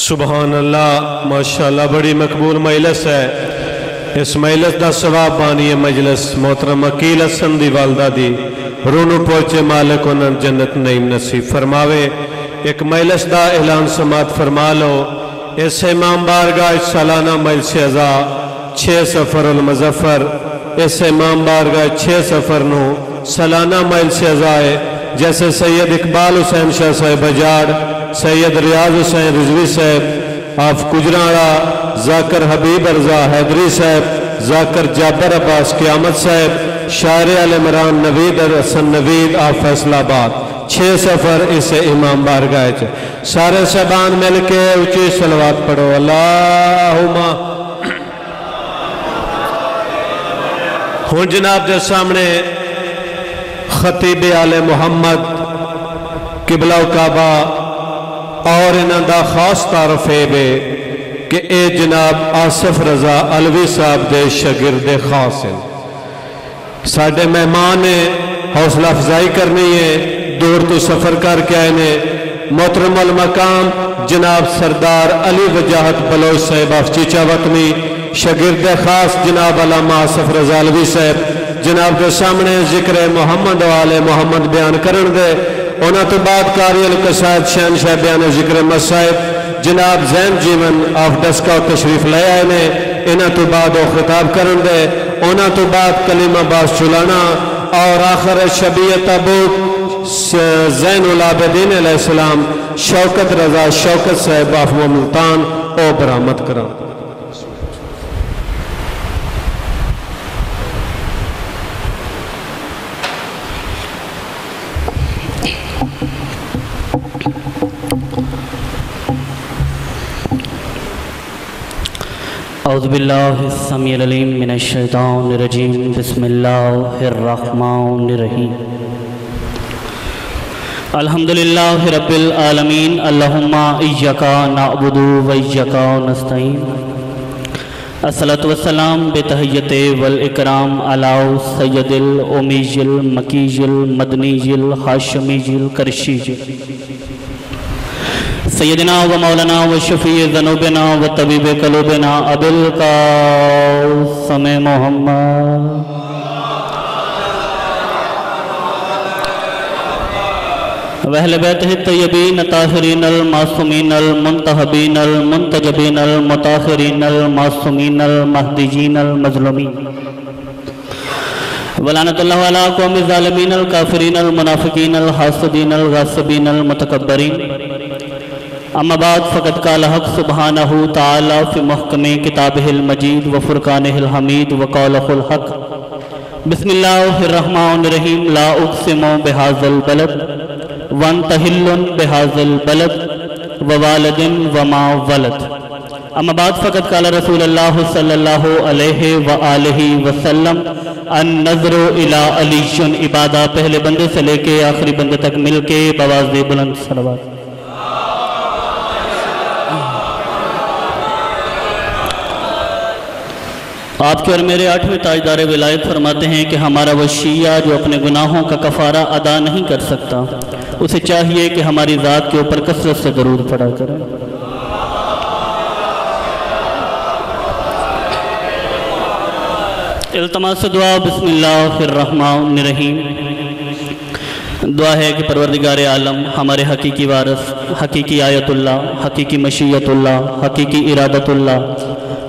سبحان اللہ ماشاءاللہ بڑی مقبول مجلس ہے۔ اس مجلس دا ثواب بانی مجلس محترم عقیل حسن دی والدہ دی رونو پہنچے مالک انہاں جنت نعیم نصیب فرماوے۔ ایک مجلس دا اعلان سماعت فرما لو۔ اس امام بارگاہ سالانہ مجلس ازا 6 سفر المظفر، اس امام بارگاہ 6 سفر نو سالانہ مجلس ازا ہے، جیسے سید اقبال حسین شاہ صاحب بجاڑ، سید ریاض حسین رضوی صاحب آف کجراڑا، ذاکر حبیب رضا حیدری صاحب، ذاکر جابر عباس قیامت صاحب، شاعر عالمران نوید حسن نوید آف فیصل آباد، 6 سفر اس امام بارگاہ چ سارے صاحبان مل کے اونچی صلوات پڑھو۔ اللہم ہوں جناب دے سامنے خطیب آل محمد قبلہ و کعبہ اور انہاں دا خاص تعارف ہے کہ اے جناب آصف رضا علوی صاحب دے شاگرد خاص ہیں، ساڈے مہمان نے حوصلہ افزائی کرنی ہے، دور تو سفر کر کے آئے نے۔ محترم المقام جناب سردار علی وجاہت بلوچ صاحب آف چیچا وطنی، شاگرد خاص جناب علامہ آصف رضا علوی صاحب جناب کے سامنے ذکر محمد و آل محمد بیان کرن دے۔ انہاں تو بعد قاری القصائد شہنشاہ بیان ذکر مصائب جناب زین جیون آف ڈسکا تشریف لے آئے نے، انہاں تو بعد وہ خطاب کرن دے۔ انہاں تو بعد کلمہ باز چلانا اور آخر شبیہ تابوت زین العابدین علیہ السلام شوکت رضا شوکت صاحب آف ملتان او برآمد کرا۔ اعوذ باللہ السمیع العلیم من الشیطان الرجیم، بسم اللہ الرحمن الرحیم۔ الحمدللہ رب العالمین، اللہم ایاک نعبد و ایاک نستعین۔ الصلاۃ والسلام بتحیت والاکرام علی سید الامی المکی المدنی الہاشمی القرشی سیدنا و مولانا و شفیع ذنوبنا و طبیب قلوبنا ابی القاسم محمد و اہل بیتہ الطیبین الطاہرین المعصومین المنتخبین المنتجبین المطہرین المعصومین المہدیین المظلومین ولعنت اللہ علی قوم الظالمین الکافرین المنافقین الحاسدین الغاصبین المتکبرین۔ اما بعد فقد قال حق سبحانہ تعالی فی محکم کتابہ المجید و فرقانہ الحمید و قولہ الحق۔ بسم اللہ الرحمن الرحیم، لا اقسم بہذا البلد وانت حل بہذا البلد ووالد وما ولد۔ اما بعد فقد قال رسول اللہ صلی اللہ علیہ وآلہ وسلم النظر الی علی عبادہ، پہلے بندے سے لے کے آخری بندے تک مل کے بواز بلند صلوات۔ آپ کے اور میرے 8ویں تاجدار ولایت فرماتے ہیں کہ ہمارا وہ شیعہ جو اپنے گناہوں کا کفارہ ادا نہیں کر سکتا، اسے چاہیے کہ ہماری ذات کے اوپر کثرت سے درود پڑھا کرے۔ التماس دعا، بسم اللہ الرحمن الرحیم۔ دعا ہے کہ پروردگار عالم ہمارے حقیقی وارث، حقیقی آیت اللہ، حقیقی مشیت اللہ، حقیقی ارادت اللہ،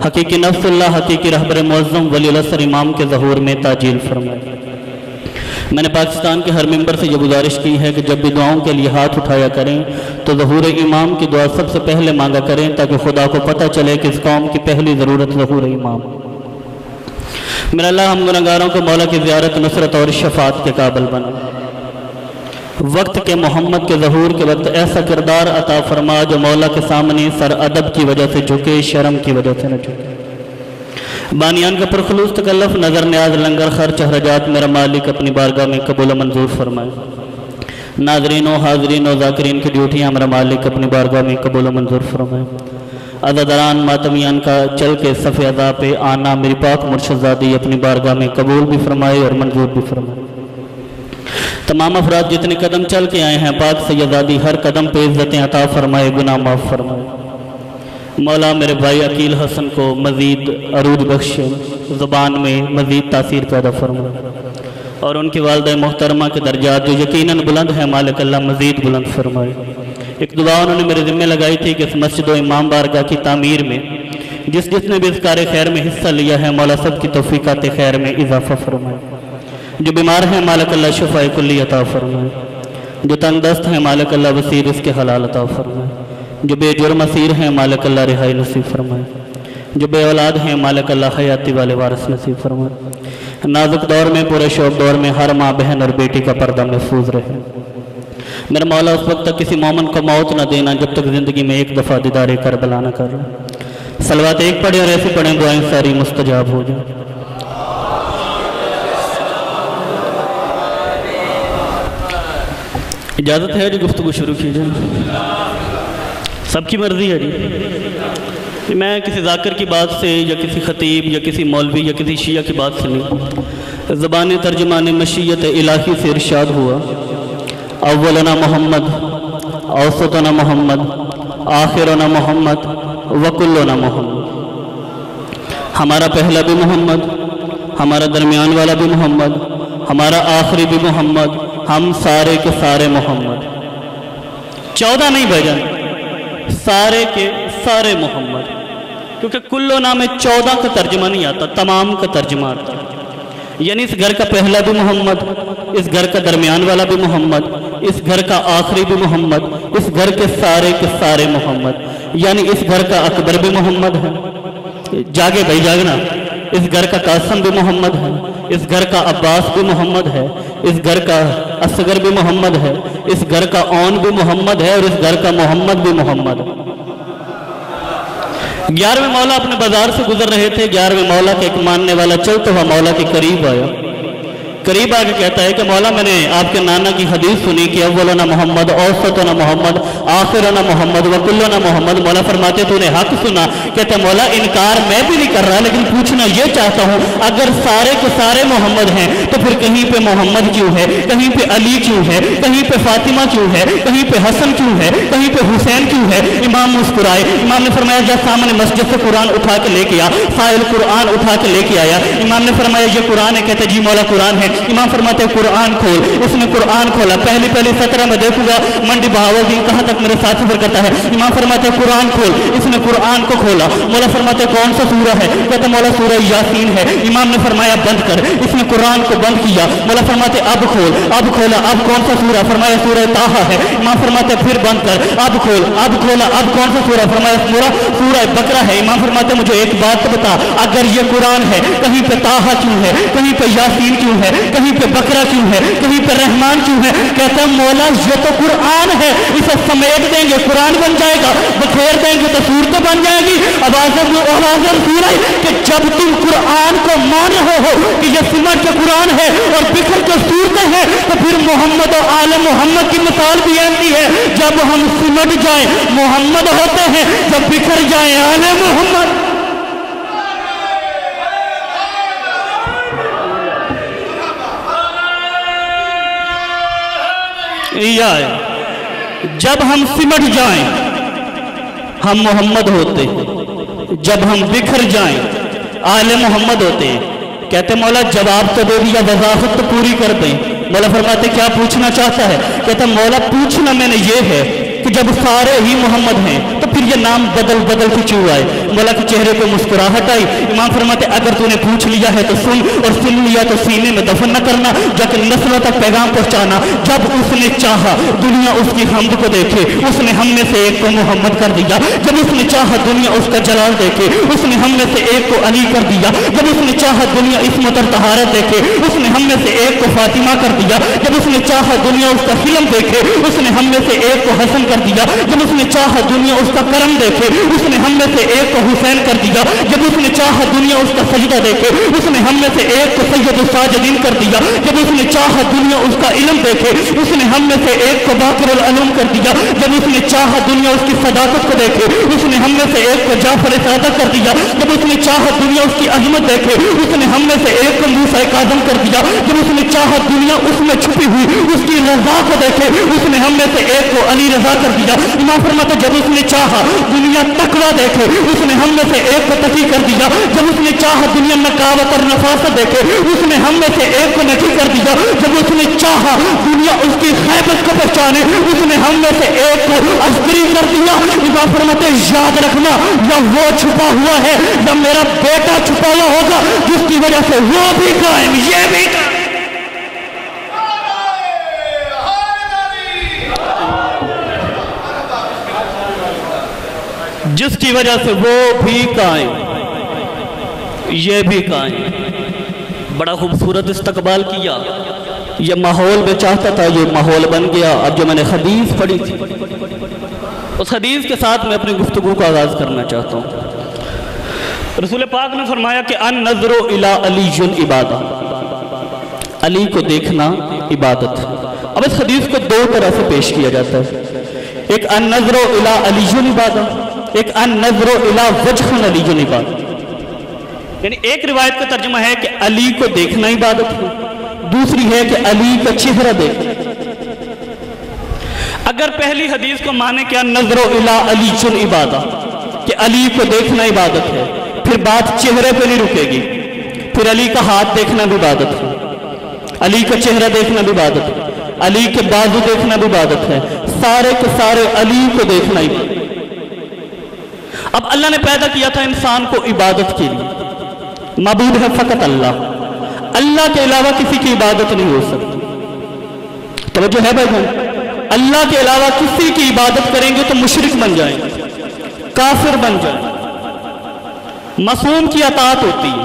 حقیقی نفس اللہ، حقیقی رہبر معظم ولی العصر امام کے ظہور میں تاجیل فرمائے۔ میں نے پاکستان کے ہر ممبر سے یہ گزارش کی ہے کہ جب بھی دعاؤں کے لیے ہاتھ اٹھایا کریں تو ظہور امام کی دعا سب سے پہلے مانگا کریں، تاکہ خدا کو پتہ چلے کہ اس قوم کی پہلی ضرورت ظہور امام۔ میرا اللہ ہم گناہگاروں کو مولا کی زیارت، نصرت اور شفاعت کے قابل بنا۔ وقت کے محمد کے ظہور کے وقت ایسا کردار عطا فرما جو مولا کے سامنے سر ادب کی وجہ سے جھکے، شرم کی وجہ سے نہ جھکے۔ بانیان کا پرخلوص تکلف، نظر نیاز، لنگر خرچ، اخراجات میرا مالک اپنی بارگاہ میں قبول و منظور فرمائے۔ ناظرین و حاضرین و ذاکرین کی ڈیوٹیاں میرا مالک اپنی بارگاہ میں قبول و منظور فرمائے۔ عزاداران ماتمیان کا چل کے صف ادا پہ آنا میری پاک مرشدزادی اپنی بارگاہ میں قبول بھی فرمائے اور منظور بھی فرمائے۔ تمام افراد جتنے قدم چل کے آئے ہیں پاک سیدزادی ہر قدم پہ عزتیں عطا فرمائے، گناہ معاف فرمائے۔ مولا میرے بھائی عقیل حسن کو مزید عروج بخشے، زبان میں مزید تاثیر پیدا فرمائے، اور ان کی والدہ محترمہ کے درجات جو یقیناً بلند ہیں مالک اللہ مزید بلند فرمائے۔ ایک دعا انہوں نے میرے ذمہ لگائی تھی کہ اس مسجد و امام بارگاہ کی تعمیر میں جس نے بھی اس کار خیر میں حصہ لیا ہے مولا سب کی توفیقات خیر میں اضافہ فرمائے۔ جو بیمار ہیں مالک اللہ شفاء کلی عطا فرمائے، جو تنگ دست ہیں مالک اللہ وسیع رزق حلال عطا فرمائے، جو بے جرم اسیر ہیں مالک اللہ رہائی نصیب فرمائے، جو بے اولاد ہیں مالک اللہ حیاتی والے وارث نصیب فرمائے۔ نازک دور میں پورے شوق دور میں ہر ماں بہن اور بیٹی کا پردہ محفوظ رہے۔ میرا مولا اس وقت تک کسی مومن کو موت نہ دینا جب تک زندگی میں ایک دفعہ دیدار کربلا نہ کر رہے۔ صلوات ایک پڑھیں اور ایسے پڑھیں دعائیں ساری مستجاب ہو جائیں۔ اجازت ہے جی گفتگو شروع کی جائے؟ سب کی مرضی ہے جی؟ میں کسی ذاکر کی بات سے یا کسی خطیب یا کسی مولوی یا کسی شیعہ کی بات سے نہیں، زبان ترجمان مشیت الہی سے ارشاد ہوا، اولنا محمد، اوسطنا محمد، آخرنا محمد، وکلنا محمد۔ ہمارا پہلا بھی محمد، ہمارا درمیان والا بھی محمد، ہمارا آخری بھی محمد، ہم سارے کے سارے محمد۔ 14 نہیں بھیجا، سارے کے سارے محمد، کیونکہ کلنا میں 14 کا ترجمہ نہیں آتا، تمام کا ترجمہ آتا ہے۔ یعنی اس گھر کا پہلا بھی محمد، اس گھر کا درمیان والا بھی محمد، اس گھر کا آخری بھی محمد، اس گھر کے سارے محمد، یعنی اس گھر کا اکبر بھی محمد ہے، جاگے بھائی جاگنا، اس گھر کا قاسم بھی محمد ہے، اس گھر کا عباس بھی محمد ہے، اس گھر کا اصغر بھی محمد ہے، اس گھر کا اون بھی محمد ہے، اور اس گھر کا محمد بھی محمد ہے۔ 11ویں مولا اپنے بازار سے گزر رہے تھے، 11ویں مولا کا ایک ماننے والا چلتا ہوا مولا کے قریب آیا، قریب آگے کہتا ہے کہ مولا میں نے آپ کے نانا کی حدیث سنی کہ اولنا محمد، اوسطنا محمد، آخرنا محمد، وکلنا محمد۔ مولا فرماتے تو نے حق سنا۔ کہتا مولا انکار میں بھی نہیں کر رہا، لیکن پوچھنا یہ چاہتا ہوں اگر سارے کے سارے محمد ہیں تو پھر کہیں پہ محمد کیوں ہے، کہیں پہ علی کیوں ہے، کہیں پہ فاطمہ کیوں ہے، کہیں پہ حسن کیوں ہے، کہیں پہ حسین کیوں ہے؟ امام مسکرائے۔ امام نے فرمایا جا سامنے مسجد سے قرآن اٹھا کے لے کے آ۔ سائل قرآن اٹھا کے لے کے آیا۔ امام نے فرمایا یہ قرآن ہے؟ کہتے جی مولا قرآن ہے۔ امام فرماتے ہیں قرآن کھول۔ اس نے قرآن کھولا، پہلی سطرہ میں دیکھوں گا منڈی بہاولدین کہاں تک میرے ساتھ سفر کرتا ہے۔ امام فرماتے ہیں قرآن کھول۔ اس نے قرآن کو کھولا۔ مولا فرماتے ہیں کون سا سورہ ہے؟ کہتے مولا سورہ یاسین ہے۔ امام نے فرمایا بند کر۔ اس نے قرآن کو بند کیا۔ مولا فرماتے اب کھول۔ اب کھولا، اب کون سا سورہ؟ فرمایا سورہ طٰہٰ ہے۔ امام فرماتے پھر بند کر، اب کھول۔ اب کھولا، اب کون سا سورہ؟ فرمایا سورہ بقرہ ہے۔ امام فرماتے مجھے ایک بات بتا، اگر یہ قرآن ہے کہیں پہ طٰہٰ کیوں ہے، کہیں پہ یاسین کیوں ہے، کہیں پہ بقرہ کیوں ہے، کہیں پہ رحمان کیوں ہے؟ کہتا ہے مولا یہ تو قرآن ہے، اسے سمیٹ دیں گے قرآن بن جائے گا، بکھیر دیں گے تو صورت بن جائے گی۔ اب آزم سورہ کہ جب تم قرآن کو مان رہے ہو کہ یہ سمٹ کے قرآن ہے اور بکھر کے صورتیں ہیں، تو پھر محمد اور آل محمد کی مثال بھی ایسی ہے، جب ہم سمٹ جائیں محمد ہوتے ہیں، جب بکھر جائیں آل محمد۔ جب ہم سمٹ جائیں ہم محمد ہوتے، جب ہم بکھر جائیں آل محمد ہوتے۔ کہتے مولا جواب تو دے دیا، وضاحت تو پوری کر دیں۔ مولا فرماتے کیا پوچھنا چاہتا ہے؟ کہتا مولا پوچھنا میں نے یہ ہے کہ جب سارے ہی محمد ہیں تو پھر یہ نام بدل کے کیوں آئے؟ مولا کے چہرے کو مسکراہٹ آئی۔ امام فرماتے اگر تو نے پوچھ لیا ہے تو سن، اور سن لیا تو سینے میں دفن نہ کرنا، جا کے نسلوں تک پیغام پہنچانا۔ جب اس نے چاہا دنیا اس کی حمد کو دیکھے، اس نے ہم میں سے ایک کو محمد کر دیا۔ جب اس نے چاہا دنیا اس کا جلال دیکھے، اس نے ہم میں سے ایک کو علی کر دیا۔ جب اس نے چاہا دنیا عصمت اور طہارت دیکھے، اس نے ہم میں سے ایک کو فاطمہ کر دیا۔ جب اس نے چاہا دنیا اس کا حلم دیکھے، اس نے ہم میں سے ایک کو حسن کر دیا۔ جب اس نے چاہا دنیا اس کا کرم دیکھے، اس نے ہم میں سے ایک کو حسین کر دیا۔ جب اس نے چاہا دنیا اس کا سجدہ دیکھے، اس نے ہم میں سے ایک کو سید الساجدین کر دیا۔ جب اس نے چاہا دنیا اس کا علم دیکھے، اس نے ہم میں سے ایک کو باقر العلوم کر دیا۔ جب اس نے چاہا دنیا اس کی صداقت کو دیکھے، اس نے ہم میں سے ایک کو جعفر صادق کر دیا۔ جب اس نے چاہا دنیا اس کی عظمت دیکھے، اس نے ہم میں سے ایک کو موسیٰ کاظم کر دیا۔ جب اس نے چاہا دنیا اس میں چھپی ہوئی اس کی رضا کو دیکھے، اس نے ہم میں سے ایک کو علی رضا کر دیا۔ امام فرماتے جب اس نے چاہا دنیا تقویٰ دیکھے، اس نے ہم میں سے ایک کو تقی کر دیا۔ جب اس نے چاہا دنیا نقاوت اور نفاست دیکھے، اس نے ہم میں سے ایک کو نقی کر دیا۔ جب اس نے چاہا دنیا اس کی خیبت کو پہچانے، اس نے ہم میں سے ایک کو عسکری کر دیا۔ امام فرماتے یاد رکھنا، یا وہ چھپا ہوا ہے یا میرا بیٹا چھپا ہوا ہوگا، جس کی وجہ سے وہ بھی قائم، یہ بھی قائم، جس کی وجہ سے وہ بھی قائم، یہ بھی قائم۔ بڑا خوبصورت استقبال کیا، یہ ماحول میں چاہتا تھا، یہ ماحول بن گیا۔ اب جو میں نے حدیث پڑھی تھی، اس حدیث کے ساتھ میں اپنی گفتگو کا آغاز کرنا چاہتا ہوں۔ رسول پاک نے فرمایا کہ النظر الی علی عبادہ، علی کو دیکھنا عبادت۔ اب اس حدیث کو دو طرح سے پیش کیا جاتا ہے، ایک النظر الی علی عبادہ، ایک النظر الی وجہ علی عبادہ۔ یعنی ایک روایت کا ترجمہ ہے کہ علی کو دیکھنا عبادت ہے، دوسری ہے کہ علی کا چہرہ دیکھنا۔ اگر پہلی حدیث کو مانے کہ النظر الی علی عبادہ، کہ علی کو دیکھنا عبادت ہے، پھر بات چہرے پہ نہیں رکے گی، پھر علی کا ہاتھ دیکھنا بھی عبادت ہے، علی کا چہرہ دیکھنا بھی عبادت ہے، علی کے بازو دیکھنا بھی عبادت ہے، سارے کے سارے علی کو دیکھنا عبادت ہے۔ اب اللہ نے پیدا کیا تھا انسان کو عبادت کے لیے، معبود ہے فقط اللہ، اللہ کے علاوہ کسی کی عبادت نہیں ہو سکتی۔ توجہ ہے بھائی جان، اللہ کے علاوہ کسی کی عبادت کریں گے تو مشرک بن جائیں گے، کافر بن جائیں گے۔ معصوم کی اطاعت ہوتی ہے،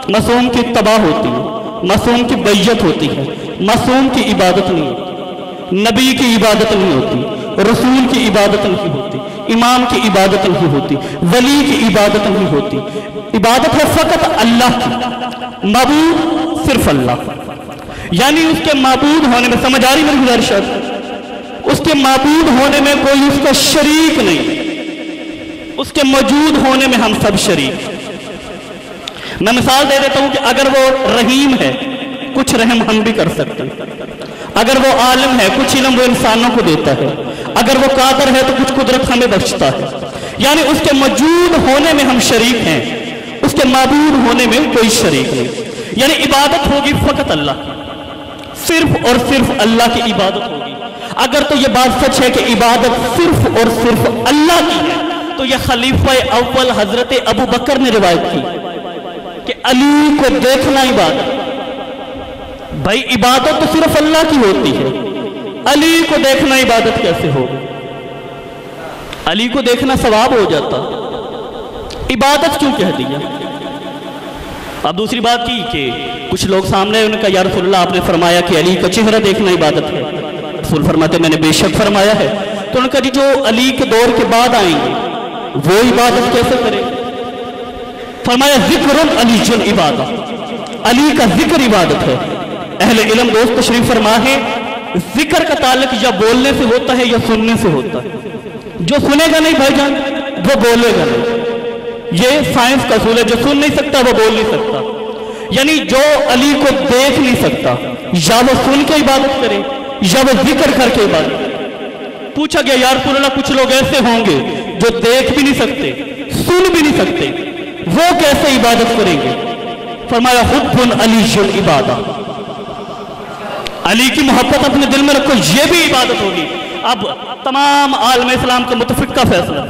معصوم کی اتباع ہوتی ہے، معصوم کی بیعت ہوتی ہے، معصوم کی عبادت نہیں ہوتی، نبی کی عبادت نہیں ہوتی، رسول کی عبادت نہیں ہوتی، امام کی عبادت نہیں ہوتی، ولی کی عبادت نہیں ہوتی۔ عبادت ہے فقط اللہ کی، معبود صرف اللہ، یعنی اس کے معبود ہونے میں، سمجھ آ رہی میری گزارشات، اس کے معبود ہونے میں کوئی اس کا شریک نہیں، اس کے موجود ہونے میں ہم سب شریک۔ میں مثال دے دیتا ہوں کہ اگر وہ رحیم ہے، کچھ رحم ہم بھی کر سکتے ہیں، اگر وہ عالم ہے، کچھ علم وہ انسانوں کو دیتا ہے، اگر وہ قادر ہے تو کچھ قدرت ہمیں بخشتا ہے، یعنی اس کے موجود ہونے میں ہم شریک ہیں، اس کے معبود ہونے میں کوئی شریک نہیں۔ یعنی عبادت ہوگی فقط اللہ کی، صرف اور صرف اللہ کی عبادت ہوگی۔ اگر تو یہ بات سچ ہے کہ عبادت صرف اور صرف اللہ کی ہے، تو یہ خلیفہ اول حضرت ابو بکر نے روایت کی کہ علی کو دیکھنا عبادت۔ بھائی عبادت تو صرف اللہ کی ہوتی ہے، علی کو دیکھنا عبادت کیسے ہوگی؟ علی کو دیکھنا ثواب ہو جاتا، عبادت کیوں کہہ دیا؟ اب دوسری بات کی کہ کچھ لوگ سامنے انہوں نے کہا یا رسول اللہ آپ نے فرمایا کہ علی کا چہرہ دیکھنا عبادت ہے۔ رسول فرماتے میں نے بے شک فرمایا ہے۔ تو انہوں نے کہا جی جو علی کے دور کے بعد آئیں گے وہ عبادت کیسے کریں؟ فرمایا ذکر علی جن عبادت، علی کا ذکر عبادت ہے۔ اہل علم دوست تشریف فرما ہے، ذکر کا تعلق یا بولنے سے ہوتا ہے یا سننے سے ہوتا ہے۔ جو سنے گا نہیں بھائی جان وہ بولے گا نہیں، یہ سائنس کا اصول ہے، جو سن نہیں سکتا وہ بول نہیں سکتا۔ یعنی جو علی کو دیکھ نہیں سکتا یا وہ سن کے عبادت کرے یا وہ ذکر کر کے عبادت کرے۔ پوچھا گیا یا رسول اللہ کچھ لوگ ایسے ہوں گے جو دیکھ بھی نہیں سکتے سن بھی نہیں سکتے، وہ کیسے عبادت کریں گے؟ فرمایا حب علی عبادہ، علی کی محبت اپنے دل میں رکھو، یہ بھی عبادت ہوگی۔ اب تمام عالم اسلام کا متفق کا فیصلہ،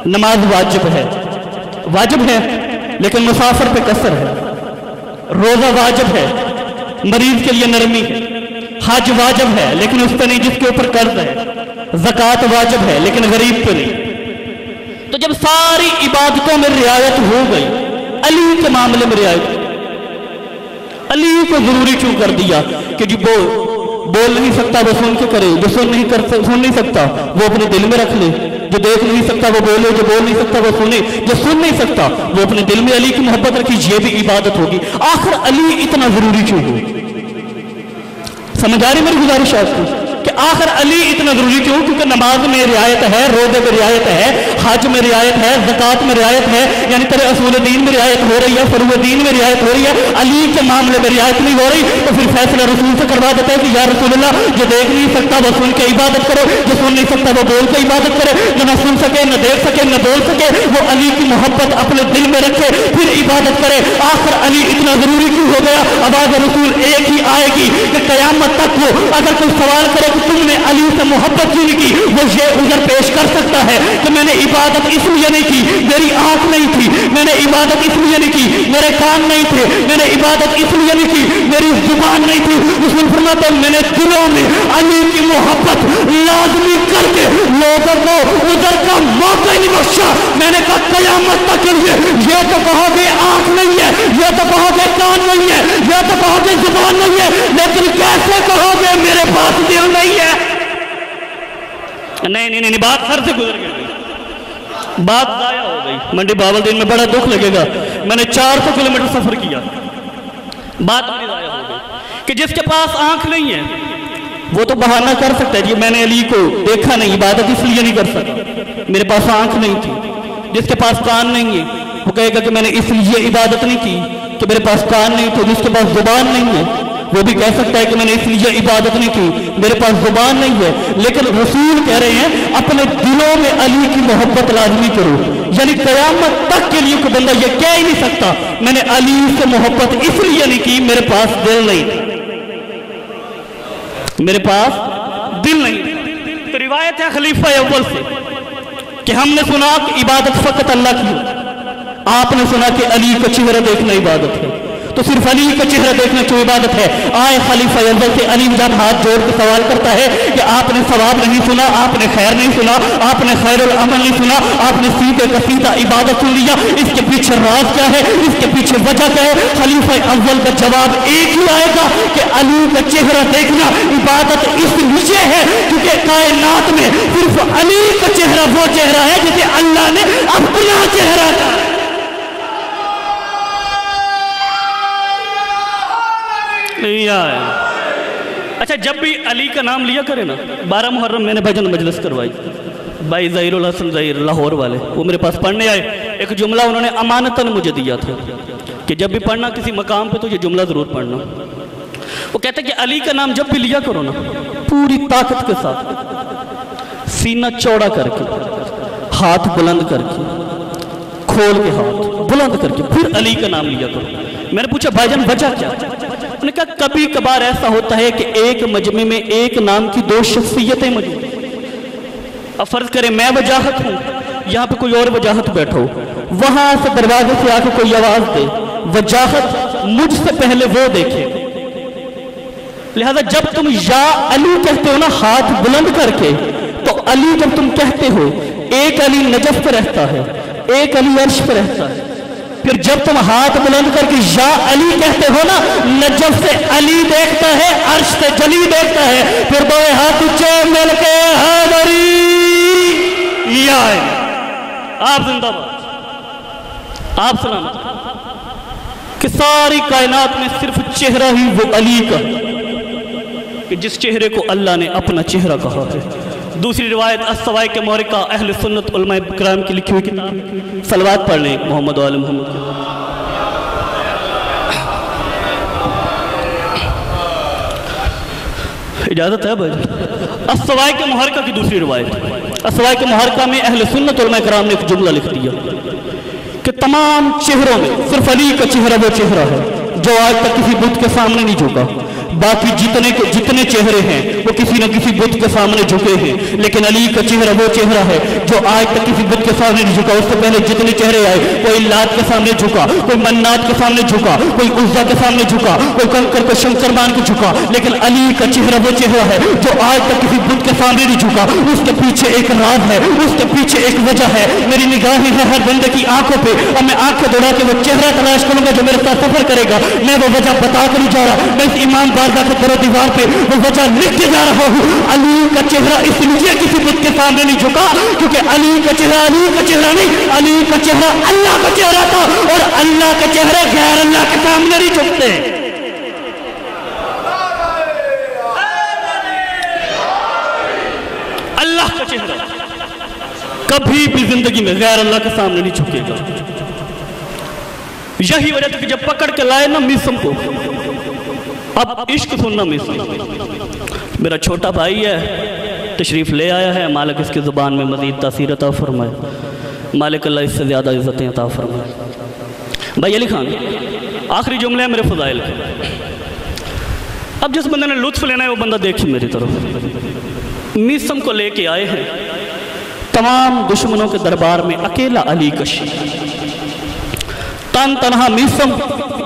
نماز واجب ہے لیکن مسافر پہ قصر ہے، روزہ واجب ہے مریض کے لیے نرمی ہے، حج واجب ہے لیکن اس پہ نہیں جس کے اوپر قرض ہے، زکوٰۃ واجب ہے لیکن غریب پہ نہیں۔ تو جب ساری عبادتوں میں رعایت ہو گئی، علی کے معاملے میں رعایت، علی کو ضروری کیوں کر دیا کہ جو بول نہیں سکتا وہ سن کے کرے، جو سن نہیں سکتا وہ اپنے دل میں رکھ لے، جو دیکھ نہیں سکتا وہ بولے، جو بول نہیں سکتا وہ سنے، جو سن نہیں سکتا وہ اپنے دل میں علی کی محبت رکھی، یہ بھی عبادت ہوگی۔ آخر علی اتنا ضروری کیوں ہو؟ سمجھ آ رہی میری گزارش آپ کو کہ آخر علی اتنا ضروری کیوں؟ کیونکہ نماز میں رعایت ہے، روزے میں رعایت ہے، حج میں رعایت ہے، زکات میں رعایت ہے، یعنی تیرے اصول دین میں رعایت ہو رہی ہے، فروع دین میں رعایت ہو رہی ہے، علی کے معاملے میں رعایت نہیں ہو رہی، تو پھر فیصلہ رسول سے کروا دیتا ہے کہ یا رسول اللہ جو دیکھ نہیں سکتا وہ سن کے عبادت کرو، جو سن نہیں سکتا وہ بول کے عبادت کرے، جو نہ سن سکے نہ دیکھ سکے نہ بول سکے وہ علی کی محبت اپنے دل میں رکھے پھر عبادت کرے۔ آخر علی اتنا ضروری کیوں ہو گیا؟ آواز رسول ایک ہی آئے گی کہ قیامت تک وہ اگر کوئی سوال کرے کہ تم نے علی سے محبت کیوں نہیں کی، وہ یہ عذر پیش کر سکتا ہے کہ میں نے عبادت اس لیے نہیں کی، میری آنکھ نہیں تھی، میں نے عبادت اس لیے نہیں کی، میرے کان نہیں تھے، میں نے عبادت اس لیے نہیں کی، میری زبان نہیں تھی۔ رسول فرماتے ہیں میں نے دلوں میں علی کی محبت لازمی کر کے لوگوں کو عذر کا موقع نہیں بخشا۔ میں نے کہا قیامت تک کے لیے یہ تو کہو گے آنکھ نہیں ہے، یہ تو کہو گے کان نہیں ہے، یہ تو کہو گے زبان نہیں ہے، لیکن کیسے کہو گے میرے پاس دل نہیں ہے؟ نہیں بات سر سے گزر گئی، بات ضائع ہو گئی۔ منڈی باولدین میں بڑا دکھ لگے گا، میں نے 400 کلومیٹر سفر کیا، بات میری ضائع ہو گئی کہ جس کے پاس آنکھ نہیں ہے وہ تو بہانہ کر سکتا ہے جی میں نے علی کو دیکھا نہیں، عبادت اس لیے نہیں کر سکتا، میرے پاس آنکھ نہیں تھی۔ جس کے پاس کان نہیں ہے وہ کہے گا کہ میں نے اس لیے عبادت نہیں کی کہ میرے پاس کان نہیں تھا۔ جس کے پاس زبان نہیں ہے وہ بھی کہہ سکتا ہے کہ میں نے اس لیے عبادت نہیں کی، میرے پاس زبان نہیں ہے۔ لیکن رسول کہہ رہے ہیں اپنے دلوں میں علی کی محبت لازمی کرو، یعنی قیامت تک کے لیے کوئی بندہ یہ کہہ ہی نہیں سکتا میں نے علی سے محبت اس لیے نہیں کی میرے پاس دل نہیں، میرے پاس دل نہیں۔ تو روایت ہے خلیفہ اول سے کہ ہم نے سنا کہ عبادت فقط اللہ کی، آپ نے سنا کہ علی کا چہرہ دیکھنا عبادت ہے، تو صرف علی کا چہرہ دیکھنا کیوں عبادت ہے؟ آئے خلیفہ اول سے علی جب ہاتھ جوڑ کے سوال کرتا ہے کہ آپ نے ثواب نہیں سنا، آپ نے خیر نہیں سنا، آپ نے خیر العمل نہیں سنا، آپ نے سیدھے کا سیدھا عبادت سن لیا، اس کے پیچھے راز کیا ہے، اس کے پیچھے وجہ کیا ہے؟ خلیفہ اول کا جواب ایک ہی آئے گا کہ علی کا چہرہ دیکھنا عبادت اس لیے ہے کیونکہ کائنات میں صرف علی کا چہرہ وہ چہرہ ہے جسے اللہ نے اپنا چہرہ کا۔ اچھا جب بھی علی کا نام لیا کرے نا، 12 محرم میں نے بھجن مجلس کروائی، بھائی ظہیر الحسن ظہیر لاہور والے وہ میرے پاس پڑھنے آئے، ایک جملہ انہوں نے امانتاً مجھے دیا تھا کہ جب بھی پڑھنا کسی مقام پہ تو یہ جملہ ضرور پڑھنا۔ وہ کہتے ہیں کہ علی کا نام جب بھی لیا کرو نا پوری طاقت کے ساتھ، سینہ چوڑا کر کے، ہاتھ بلند کر کے، کھول کے ہاتھ بلند کر کے پھر علی کا نام لیا کرو۔ میں نے پوچھا بھائی جان وجہ کیا؟ انہوں نے کہا کبھی کبھار ایسا ہوتا ہے کہ ایک مجمع میں ایک نام کی 2 شخصیتیں موجود ہیں، اب فرض کریں میں وجاہت ہوں، یہاں پہ کوئی اور وجاہت بیٹھا ہو، وہاں سے دروازے سے آ کے کوئی آواز دے، وجاہت مجھ سے پہلے وہ دیکھے، لہذا جب تم یا علی کہتے ہو نا ہاتھ بلند کر کے، تو علی جب تم کہتے ہو ایک علی نجف پہ رہتا ہے، ایک علی عرش پہ رہتا ہے، پھر جب تم ہاتھ بلند کر کے یا علی کہتے ہو نا نجف سے علی دیکھتا ہے، عرش سے جلی دیکھتا ہے، پھر دو ہاتھ اونچے مل کے حیدری یا آپ زندہ باد، آپ سلامت کہ ساری کائنات میں صرف چہرہ ہی وہ علی کا کہ جس چہرے کو اللہ نے اپنا چہرہ کہا ہے۔ دوسری روایت السوائق مورکہ اہل سنت علماء کرام کی لکھی ہوئی کتاب، صلوات پڑھ لیں محمد و آل محمد۔ اجازت ہے بھائی؟ السوائق مورکہ کی دوسری روایت، السوائق مورکہ میں اہل سنت علماء کرام نے ایک جملہ لکھ دیا کہ تمام چہروں میں صرف علی کا چہرہ وہ چہرہ ہے جو آج تک کسی بت کے سامنے نہیں جھکا، باقی جتنے چہرے ہیں وہ کسی نہ کسی بت کے سامنے جھکے ہیں، لیکن علی کا چہرہ وہ چہرہ ہے جو آج تک کسی بت کے سامنے نہیں جھکا۔ اس سے پہلے جتنے چہرے آئے، کوئی لات کے سامنے جھکا، کوئی منات کے سامنے جھکا، کوئی عزا کے سامنے جھکا، کوئی کنکر کو شنکر مان کے جھکا، لیکن علی کا چہرہ وہ چہرہ ہے جو آج تک کسی بت کے سامنے نہیں جھکا۔ اس کے پیچھے ایک راز ہے، اس کے پیچھے ایک وجہ ہے۔ میری نگاہیں ہیں ہر بندے کی آنکھوں پہ، اور میں آنکھیں دوڑا کے وہ چہرہ تلاش کروں گا جو میرے ساتھ سفر کرے گا۔ میں وہ وجہ بتا کر نہیں جا رہا، میں اس امام بارگاہ کے در و دیوار پہ وہ وجہ لکھ کے جا رہا ہوں۔ علی کا چہرہ اس لیے کسی بت کے سامنے نہیں جھکا کیونکہ علی کا چہرہ نہیں، علی کا چہرہ اللہ کا چہرہ تھا، اور اللہ کے چہرے غیر اللہ کے سامنے نہیں جھکتے۔ اللہ کا چہرہ کبھی بھی زندگی میں غیر اللہ کے سامنے نہیں جھکے گا. یہی وجہ تھی کہ جب پکڑ کے لائے نا میسم کو، اب عشق سننا میسم میرا چھوٹا بھائی ہے، تشریف لے آیا ہے، مالک اس کی زبان میں مزید تاثیر عطا فرمائے، مالک اللہ اس سے زیادہ عزتیں عطا فرمائے. بھائی علی خان، آخری جملے ہیں میرے فضائل کے. اب جس بندے نے لطف لینا ہے وہ بندہ دیکھیں میری طرف. میسم کو لے کے آئے ہیں، تمام دشمنوں کے دربار میں اکیلا علی کشی، تن تنہا میسم،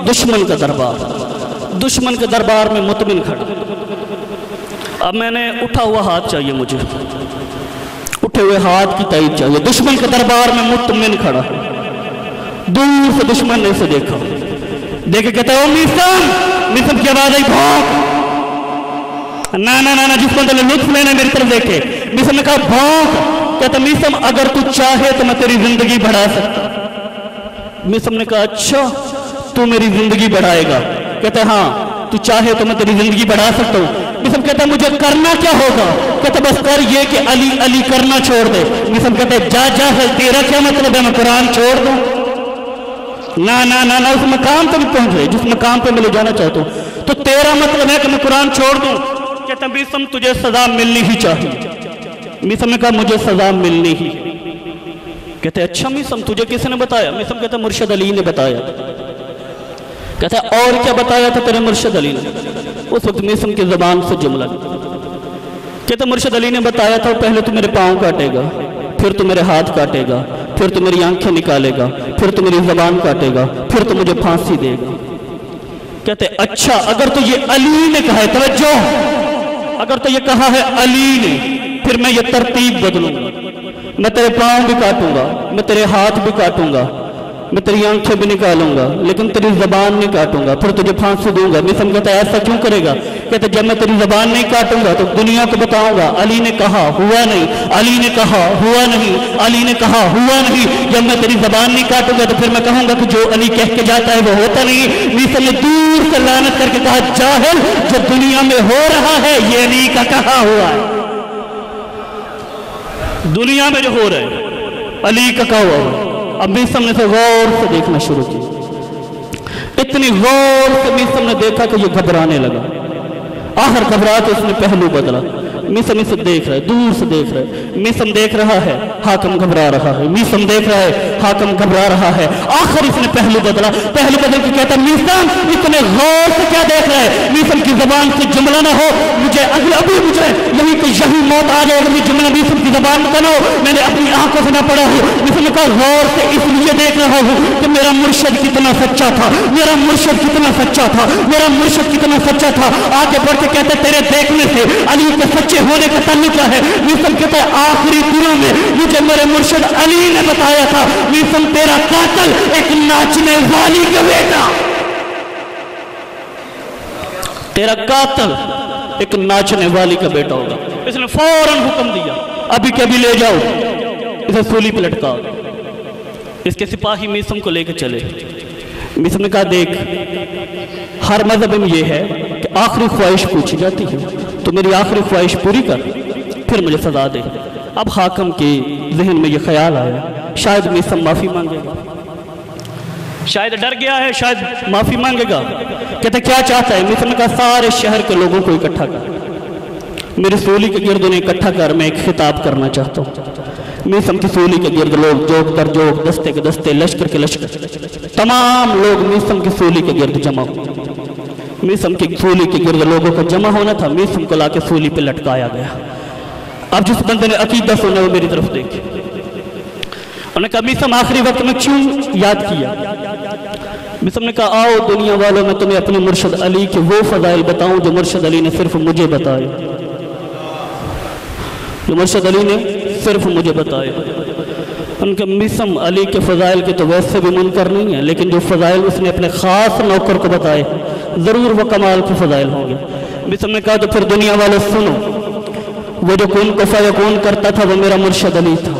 دشمن کا دربار، دشمن کے دربار میں مطمئن کھڑا. اب میں نے اٹھا ہوا ہاتھ چاہیے، مجھے اٹھے ہوئے ہاتھ کی تائید چاہیے. دشمن کے دربار میں مطمئن کھڑا، دور سے دشمن نے اسے دیکھا، دیکھے کہتا ہے او میسم. میسم کی آواز آئی بھونک. نا نا نا نا، جس بندے نے لطف لینا میری طرف دیکھے. میسم نے کہا بھونک. کہتا میسم اگر تو چاہے تو میں تیری زندگی بڑھا سکتا. میسم نے کہا اچھا تو میری زندگی بڑھائے گا؟ کہتا ہے ہاں تو چاہے تو میں تیری زندگی بڑھا سکتا ہوں. میسم کہتا ہے مجھے کرنا کیا ہوگا؟ کہتا بس کر یہ کہ علی علی کرنا چھوڑ دے. میسم کہتا ہے جا جا ہے، تیرا کیا مطلب ہے میں قرآن چھوڑ دوں؟ نا نا نا نا، اس مقام پہ بھی پہنچ رہے جس مقام پہ میں لے جانا چاہتا ہوں. تو تیرا مطلب ہے کہ میں قرآن چھوڑ دوں؟ کہتا میسم تجھے سزا ملنی ہی چاہیے. میسم نے کہا مجھے سزا ملنی ہی. کہتے ہیں اچھا میسم تجھے کس نے بتایا؟ میسم کہتا ہے مرشد علی نے بتایا. کہتا ہے اور کیا بتایا تھا تیرے مرشد علی نے؟ اس وقت میسم کی زبان سے جملہ کہتا ہے مرشد علی نے بتایا تھا پہلے تو میرے پاؤں کاٹے گا، پھر تو میرے ہاتھ کاٹے گا، پھر تو میری آنکھیں نکالے گا، پھر تو میری زبان کاٹے گا، پھر تو مجھے پھانسی دے گا. کہتے ہیں اچھا اگر تو یہ علی نے کہا ہے، توجہ، اگر تو یہ کہا ہے علی نے، پھر میں یہ ترتیب بدلوں گا. میں تیرے پاؤں بھی کاٹوں گا، میں تیرے ہاتھ بھی کاٹوں گا، میں تیری آنکھیں بھی نکالوں گا، لیکن تیری زبان نہیں کاٹوں گا، پھر تجھے پھانسی دوں گا. میسم کہتا ہے ایسا کیوں کرے گا؟ کہتا ہے جب میں تیری زبان نہیں کاٹوں گا تو دنیا کو بتاؤں گا علی نے کہا ہوا نہیں، علی نے کہا ہوا نہیں، علی نے کہا ہوا نہیں. جب میں تیری زبان نہیں کاٹوں گا تو پھر میں کہوں گا کہ جو علی کہہ کے جاتا ہے وہ ہوتا نہیں. میسم نے دور سے لعنت کر کے کہا جاہل، جو دنیا میں ہو رہا ہے یہ علی کا کہا ہوا ہے. دنیا میں جو ہو رہا ہے علی کا کہا ہوا ہے. اب میسم نے سے غور سے دیکھنا شروع کیا. اتنی غور سے میسم نے دیکھا کہ یہ گھبرانے لگا. آخر گھبرا کے اس نے پہلو بدلا. میسم اسے دیکھ رہا ہے، دور سے دیکھ رہا ہے. میسم دیکھ رہا ہے حاکم گھبرا رہا ہے، میسم دیکھ رہا ہے حاکم گھبرا رہا ہے. آخر اس نے پہلو بدلا. پہلو بدل کے کہتا میسم اتنے غور سے کیا دیکھ رہا ہے؟ میسم کی زبان سے جملہ نہ ہو، مجھے ابھی مجھے یہی کہ یہی موت آ جائے اگر یہ جملہ میسم کی زبان میں نہ ہو. میں نے اپنی آنکھوں سے نہ پڑھا ہوں. میسم نے کہا غور سے اس لیے دیکھ رہا ہوں کہ میرا مرشد کتنا سچا تھا، میرا مرشد کتنا سچا تھا، میرا مرشد کتنا سچا تھا. آگے بڑھ کے کہتے تیرے دیکھنے سے علی کے سچے ہونے کا تعلق کیا ہے؟ میسم کہتا ہے آخری دنوں میں مجھے میرے مرشد علی نے بتایا تھا میسم تیرا قاتل ایک ناچنے والی کا بیٹا، تیرا قاتل ایک ناچنے والی کا بیٹا ہوگا. اس نے فوراً حکم دیا ابھی کے ابھی لے جاؤ، اسے سولی پہ لٹکاؤ. اس کے سپاہی میسم کو لے کے چلے. میسم نے کہا دیکھ ہر مذہب میں یہ ہے کہ آخری خواہش پوچھی جاتی ہے، تو میری آخری خواہش پوری کر پھر مجھے سزا دے. اب حاکم کے ذہن میں یہ خیال آیا شاید میسم معافی مانگے گا، شاید ڈر گیا ہے، شاید معافی مانگے گا. کہتے کیا چاہتا ہے؟ میسم نے کہا سارے شہر کے لوگوں کو اکٹھا کر، میری سولی کے گرد انہیں اکٹھا کر، میں ایک خطاب کرنا چاہتا ہوں. میسم کی سولی کے گرد لوگ جوک در جوک، دستے کے دستے، لشکر کے لشکر، تمام لوگ میسم کی سولی کے گرد جمع ہو. میسم کی سولی کے گرد لوگوں کا جمع ہونا تھا. میسم کو لا کے سولی پہ لٹکایا گیا. اب جس بندے نے عقیدہ سنا وہ میری طرف دیکھے. انہوں نے کہا میسم آخری وقت میں کیوں یاد کیا؟ میسم نے کہا آؤ دنیا والوں میں تمہیں اپنے مرشد علی کے وہ فضائل بتاؤں جو مرشد علی نے صرف مجھے بتائے، جو مرشد علی نے صرف مجھے بتائے. ان کے میسم علی کے فضائل کے تو ویسے بھی منکر نہیں ہیں، لیکن جو فضائل اس نے اپنے خاص نوکر کو بتائے ضرور وہ کمال کے فضائل ہوں گے. میسم نے کہا تو پھر دنیا والے سنو، وہ جو کن کو فیکون کرتا تھا وہ میرا مرشد علی تھا.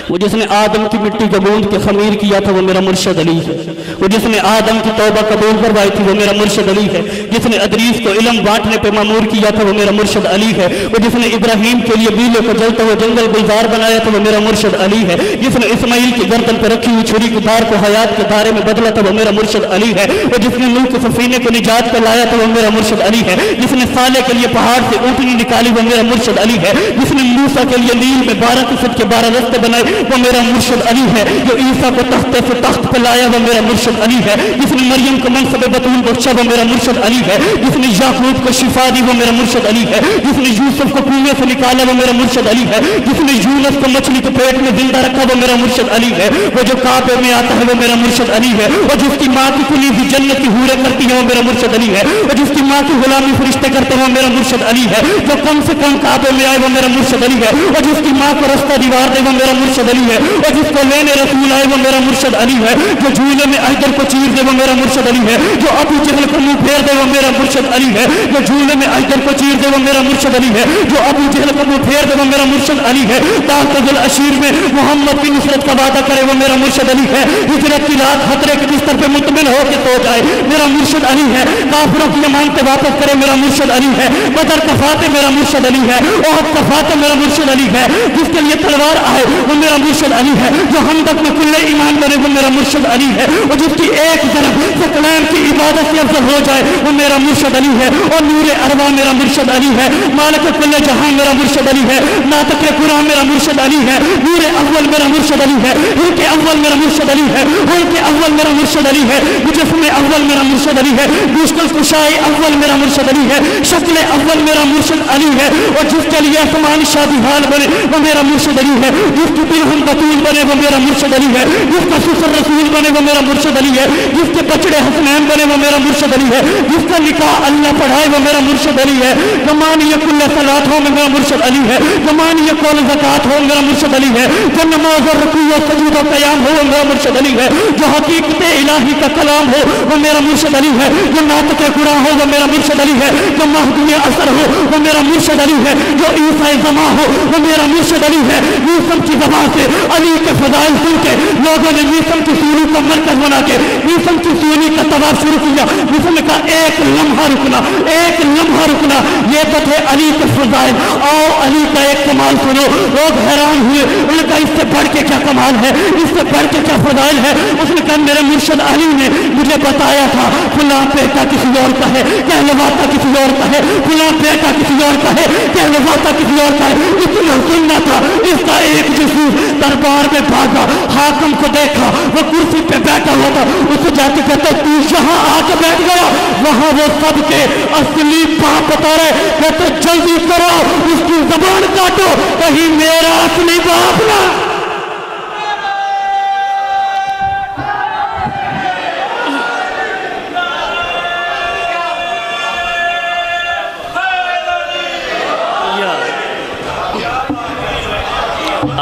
وہ جس نے آدم کی مٹی کا گوندھ کے خمیر کیا تھا وہ میرا مرشد علی ہے. وہ جس نے آدم کی توبہ قبول کروائی تھی وہ میرا مرشد علی ہے. جس نے ادریس کو علم بانٹنے پہ مامور کیا تھا وہ میرا مرشد علی ہے۔ وہ جس نے ابراہیم کے لیے بیلوں کو جلتا ہوا جنگل گلزار بنایا تھا وہ میرا مرشد علی ہے۔ جس نے اسماعیل کی گردن پہ رکھی ہوئی چھری کی دھار کو حیات کے دھارے میں بدلا تھا وہ میرا مرشد علی ہے۔ وہ جس نے نوح کے سفینے کو نجات پہ لایا تھا وہ میرا مرشد علی ہے۔ جس نے صالح کے لیے پہاڑ سے اونٹنی نکالی وہ میرا مرشد علی ہے۔ جس نے موسیٰ کے لیے نیل میں 12 قسط کے 12 رستے بنائے وہ میرا مرشد علی ہے۔ جو عیسیٰ کو تختے سے تخت پہ لایا وہ میرا مرشد علی ہے۔ جس نے مریم کو منصب بطول بخشا وہ میرا مرشد علی ہے۔ جس نے یعقوب کو شفا دی وہ میرا مرشد علی ہے۔ جس نے یوسف کو کنویں سے نکالا وہ میرا مرشد علی ہے۔ جس نے یونس کو مچھلی کے پیٹ میں زندہ رکھا وہ میرا مرشد علی ہے۔ وہ جو کعبے میں آتا ہے وہ میرا مرشد علی ہے۔ اور جس کی ماں کی کلی بھی جنت کی حوریں کرتی ہے وہ میرا مرشد علی ہے۔ اور جس کی ماں کی غلامی فرشتے کرتے ہیں وہ میرا مرشد علی ہے۔ جو کم سے کم کعبے میں آئے وہ میرا مرشد علی ہے۔ اور جس کی ماں کو رستہ دیوار دے وہ میرا مرشد علی ہے۔ اور جس کو لینے رسول آئے وہ میرا مرشد علی ہے۔ جو جھولے میں اجدر کو چیر دے وہ میرا مرشد علی ہے۔ جو ابو جہل کو منہ پھیر دے وہ میرا مرشد علی ہے۔ جو جھولے میں اجدر کو چیر دے وہ میرا مرشد علی ہے۔ جو ابو جہل کو منہ پھیر دے وہ میرا مرشد علی ہے۔ تحت العشیر میں محمد کی نصرت کا وعدہ کرے وہ میرا مرشد علی ہے۔ ہجرت کی رات خطرے کے بستر پہ مطمئن ہو کے سو جائے میرا مرشد علی ہے۔ کافروں کی امانتیں واپس کرے میرا مرشد علی ہے۔ بدر کا فاتح میرا مرشد علی ہے۔ احد کا فاتح میرا مرشد علی ہے۔ جس کے لیے تلوار آئے وہ میرا مرشد علی ہے۔ جو ہمدک میں کل ایمان بنے وہ میرا مرشد علی ہے۔ اور جس کی ایک طرف سے کلام کی عبادت سے افضل ہو جائے وہ میرا مرشد علی ہے۔ اور نور ارواح میرا مرشد علی ہے۔ مالک کل جہان میرا مرشد علی ہے۔ ناطق قرآن میرا مرشد علی ہے۔ نور اول میرا مرشد علی ہے۔ روح کے اول میرا مرشد علی ہے۔ روح کے اول میرا مرشد علی ہے۔ جسم اول میرا مرشد علی ہے۔ مشکل کشائی اول میرا مرشد علی ہے۔ شکل اول میرا مرشد علی ہے۔ اور جس کے لیے آسمان شادی حال بنے وہ میرا مرشد علی ہے۔ جس کی بلہم بطول بنے وہ میرا مرشد علی ہے۔ جس کا سسر رسول بنے وہ میرا مرشد علی ہے۔ جس کے بچڑے حسنین بنے وہ میرا مرشد علی ہے۔ جس کا نکاح اللہ پڑھائے وہ میرا مرشد علی ہے۔ زمانی کل صلات ہو میرا مرشد علی ہے۔ زمانی کل زکات ہو میرا مرشد علی ہے۔ جو نماز اور رکوع و سجود و قیام ہو میرا مرشد علی ہے۔ جو حقیقت الہی کا کلام ہو وہ میرا مرشد علی ہے۔ جو ناطق قرآن ہو وہ میرا مرشد علی ہے۔ جو مہدی اثر ہو وہ میرا مرشد علی ہے۔ جو عیسیٰ زماں ہو وہ میرا مرشد علی ہے۔ یوسف کی زبان سے علی کے فضائل سن کے لوگوں نے یوسف کی سوری کا مرکز بنا کے یوسف کی سوری کا طواف شروع کیا۔ یوسف نے کہا ایک لمحہ رکنا، ایک لمحہ رکنا، یہ تو تھے علی کے فضائل، آؤ علی کا ایک کمال سنو۔ لوگ حیران ہوئے، انہوں نے کہا اس سے بڑھ کے کیا کمال ہے، اس سے بڑھ کے کیا فضائل ہے۔ اس نے کہا میرے مرشد علی نے مجھے بتایا تھا فلاں بیٹا کسی اور کا ہے، کہلواتا کسی اور کا ہے، فلاں بیٹا کسی اور کا ہے، کہلواتا کسی اور کا ہے۔ اتنا سننا تھا، اس کا ایک جسوس دربار میں بھاگا، حاکم کو دیکھا وہ کرسی پہ بیٹھا ہوا تھا، اسے جا کے کہتا تو یہاں آ کے بیٹھ گیا۔ وہاں وہ سب کے اصلی باپ بتا رہے کہتے جلدی کرو اس کی زبان کاٹو کہیں میرا اصلی باپ نہ۔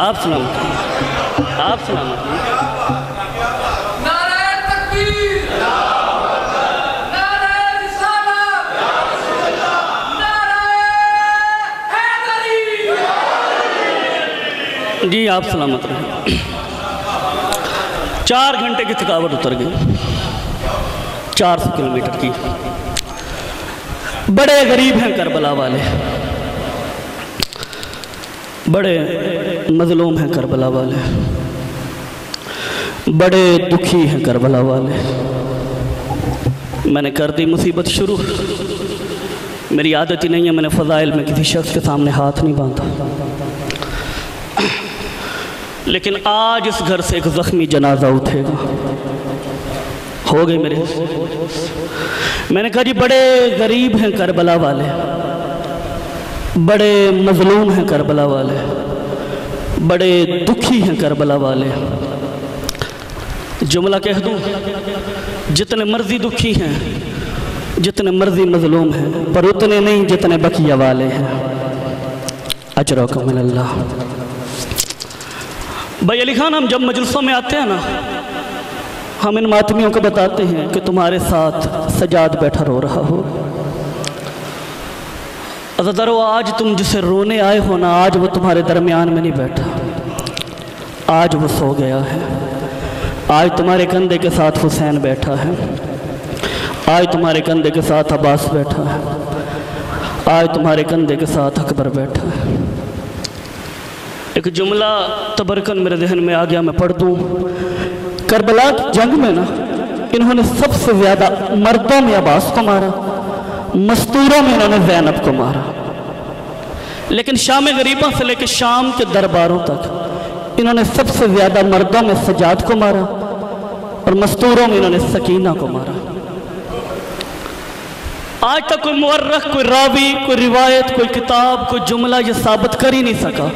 آپ سلامت، آپ سلامت۔ نعرہ تکبیر، نعرہ رسالت، نعرہ حیدری۔ جی آپ سلامت رہیں۔ 4 گھنٹے کی تھکاوٹ اتر گئی، 400 کلومیٹر کی۔ بڑے غریب ہیں کربلا والے، بڑے مظلوم ہیں کربلا والے، بڑے دکھی ہیں کربلا والے۔ میں نے کر دی مصیبت شروع، میری عادت ہی نہیں ہے، میں نے فضائل میں کسی شخص کے سامنے ہاتھ نہیں باندھا، لیکن آج اس گھر سے ایک زخمی جنازہ اٹھے گا۔ ہو گئی میرے، میں نے کہا جی بڑے غریب ہیں کربلا والے، بڑے مظلوم ہیں کربلا والے، بڑے دکھی ہیں کربلا والے۔ جملہ کہہ دوں، جتنے مرضی دکھی ہیں، جتنے مرضی مظلوم ہیں، پر اتنے نہیں جتنے بقیہ والے ہیں۔ اجرکم من اللہ۔ بھائی علی خان، ہم جب مجلسوں میں آتے ہیں نا، ہم ان ماتمیوں کو بتاتے ہیں کہ تمہارے ساتھ سجاد بیٹھا رو رہا ہو۔ عزیزارو، آج تم جسے رونے آئے ہو نا، آج وہ تمہارے درمیان میں نہیں بیٹھا، آج وہ سو گیا ہے۔ آج تمہارے کندھے کے ساتھ حسین بیٹھا ہے، آج تمہارے کندھے کے ساتھ عباس بیٹھا ہے، آج تمہارے کندھے کے ساتھ اکبر بیٹھا ہے۔ ایک جملہ تبرکن میرے ذہن میں آ گیا، میں پڑھ دوں۔ کربلا کی جنگ میں نا انہوں نے سب سے زیادہ مردوں میں عباس کو مارا، مستوروں میں انہوں نے زینب کو مارا، لیکن شام غریبہ سے لے کے شام کے درباروں تک انہوں نے سب سے زیادہ مردوں میں سجاد کو مارا اور مستوروں میں انہوں نے سکینہ کو مارا۔ آج تک کوئی مورخ، کوئی راوی، کوئی روایت، کوئی کتاب، کوئی جملہ یہ ثابت کر ہی نہیں سکا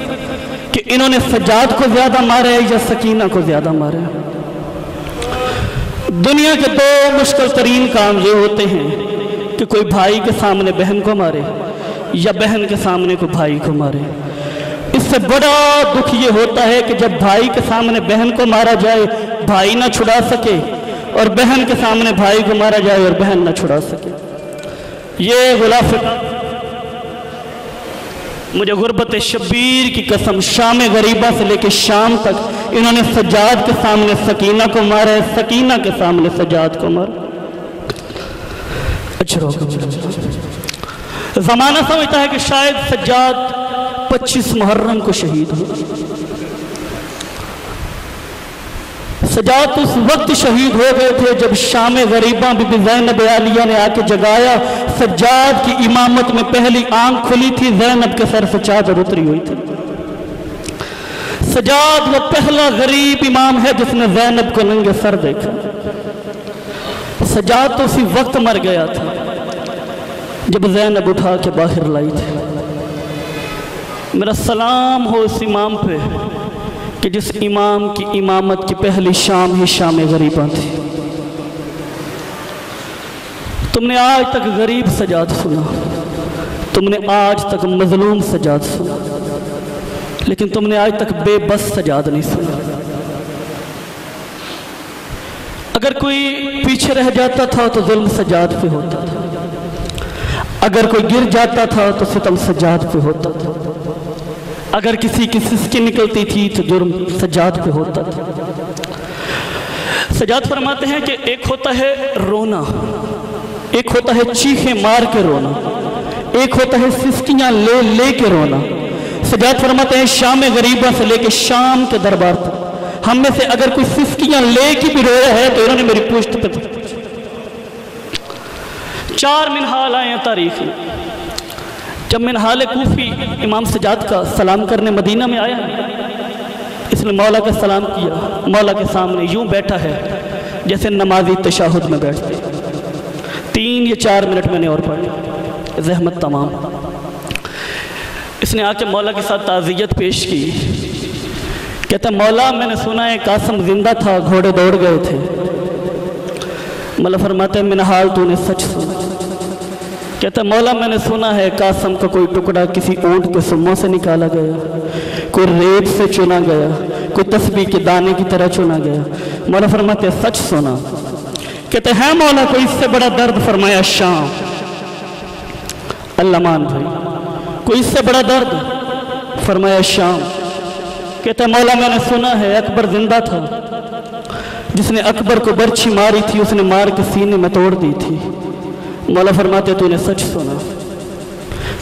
کہ انہوں نے سجاد کو زیادہ مارا ہے یا سکینہ کو زیادہ مارا ہے۔ دنیا کے دو مشکل ترین کام یہ ہوتے ہیں کہ کوئی بھائی کے سامنے بہن کو مارے یا بہن کے سامنے کوئی بھائی کو مارے۔ اس سے بڑا دکھ یہ ہوتا ہے کہ جب بھائی کے سامنے بہن کو مارا جائے بھائی نہ چھڑا سکے، اور بہن کے سامنے بھائی کو مارا جائے اور بہن نہ چھڑا سکے۔ یہ غلاف مجھے غربت شبیر کی قسم، شام غریبہ سے لے کے شام تک انہوں نے سجاد کے سامنے سکینہ کو مارا ہے، سکینہ کے سامنے سجاد کو مارا۔ زمانہ سمجھتا ہے کہ شاید سجاد 25 محرم کو شہید ہو۔ سجاد اس وقت شہید ہو گئے تھے جب شام غریبہ بی بی زینب عالیہ نے آ کے جگایا۔ سجاد کی امامت میں پہلی آنکھ کھلی تھی، زینب کے سر سے چادر اتری ہوئی تھی۔ سجاد وہ پہلا غریب امام ہے جس نے زینب کو ننگے سر دیکھا۔ سجاد تو اسی وقت مر گیا تھا جب زینب اٹھا کے باہر لائی تھی۔ میرا سلام ہو اس امام پہ کہ جس امام کی امامت کی پہلی شام ہی شام غریبہ تھی۔ تم نے آج تک غریب سجاد سنا، تم نے آج تک مظلوم سجاد سنا، لیکن تم نے آج تک بے بس سجاد نہیں سنا۔ اگر کوئی پیچھے رہ جاتا تھا تو ظلم سجاد پہ ہوتا تھا، اگر کوئی گر جاتا تھا تو ستم سجاد پہ ہوتا تھا، اگر کسی کی سسکی نکلتی تھی تو جرم سجاد پہ ہوتا تھا۔ سجاد فرماتے ہیں کہ ایک ہوتا ہے رونا، ایک ہوتا ہے چیخیں مار کے رونا، ایک ہوتا ہے سسکیاں لے لے کے رونا۔ سجاد فرماتے ہیں شام غریبہ سے لے کے شام کے دربار تک ہم میں سے اگر کوئی سسکیاں لے کے بھی رویا ہے تو انہوں نے میری پوشت پہ 4 منحال آئے ہیں تاریخ میں۔ جب منحال کوفی امام سجاد کا سلام کرنے مدینہ میں آیا، اس نے مولا کا سلام کیا، مولا کے سامنے یوں بیٹھا ہے جیسے نمازی تشہد میں بیٹھتے۔ 3 یا 4 منٹ میں نے اور پڑھا، زحمت تمام۔ اس نے آ کے مولا کے ساتھ تعزیت پیش کی، کہتا مولا میں نے سنا ہے قاسم زندہ تھا، گھوڑے دوڑ گئے تھے۔ مولا فرماتے ہیں منحال تو نے سچ سنا۔ کہتا مولا میں نے سنا ہے قاسم کا کوئی ٹکڑا کسی اونٹ کے سموں سے نکالا گیا، کوئی ریت سے چنا گیا، کوئی تسبیح کے دانے کی طرح چنا گیا۔ مولا فرماتے ہیں سچ سنا۔ کہتے ہیں مولا کوئی اس سے بڑا درد؟ فرمایا شام۔ اللہ مان بھائی، کوئی اس سے بڑا درد؟ فرمایا شام۔ کہتے ہیں مولا میں نے سنا ہے اکبر زندہ تھا، جس نے اکبر کو برچھی ماری تھی اس نے مار کے سینے میں توڑ دی تھی۔ مولا فرماتے تو نے سچ سنا۔